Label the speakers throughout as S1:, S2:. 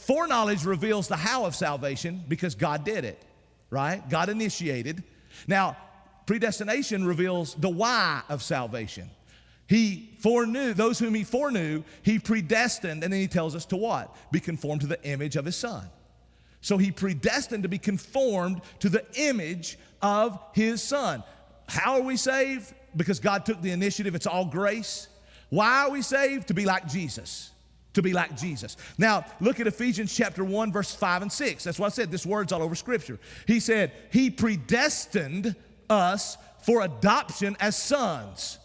S1: foreknowledge reveals the how of salvation because God did it, right? God initiated. Now, predestination reveals the why of salvation. He foreknew, those whom he foreknew, he predestined, and then he tells us to what? Be conformed to the image of his son. So he predestined to be conformed to the image of his son. How are we saved? Because God took the initiative. It's all grace. Why are we saved? To be like Jesus. To be like Jesus. Now, look at Ephesians chapter 1, verse 5 and 6. That's what I said. This word's all over Scripture. He said, he predestined us for adoption as sons.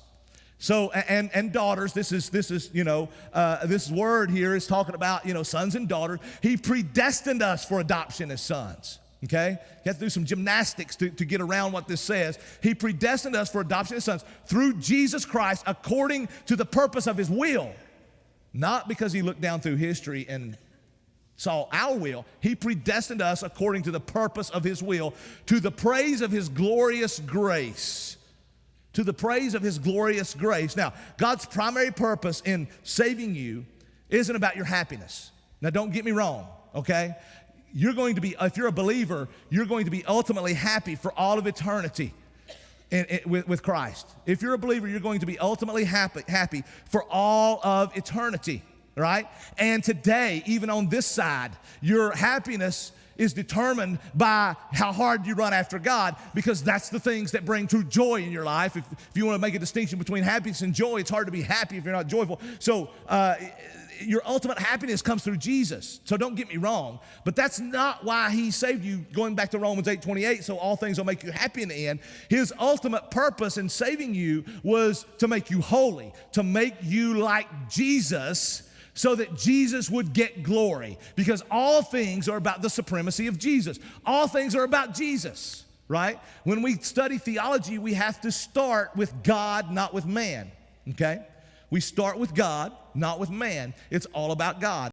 S1: So, and daughters, this word here is talking about, sons and daughters. He predestined us for adoption as sons, okay? You have to do some gymnastics to get around what this says. He predestined us for adoption as sons through Jesus Christ according to the purpose of his will. Not because he looked down through history and saw our will. He predestined us according to the purpose of his will, to the praise of his glorious grace. To the praise of his glorious grace. Now, God's primary purpose in saving you isn't about your happiness. Now, don't get me wrong, okay? You're going to be, if you're a believer, you're going to be ultimately happy for all of eternity with Christ. If you're a believer, you're going to be ultimately happy for all of eternity, right? And today, even on this side, your happiness is determined by how hard you run after God, because that's the things that bring true joy in your life. If you want to make a distinction between happiness and joy, it's hard to be happy if you're not joyful. So your ultimate happiness comes through Jesus. So don't get me wrong, but that's not why he saved you, going back to Romans 8:28, so all things will make you happy in the end. His ultimate purpose in saving you was to make you holy, to make you like Jesus, so that Jesus would get glory, because all things are about the supremacy of Jesus. All things are about Jesus, right? When we study theology, we have to start with God, not with man, okay? We start with God, not with man. It's all about God.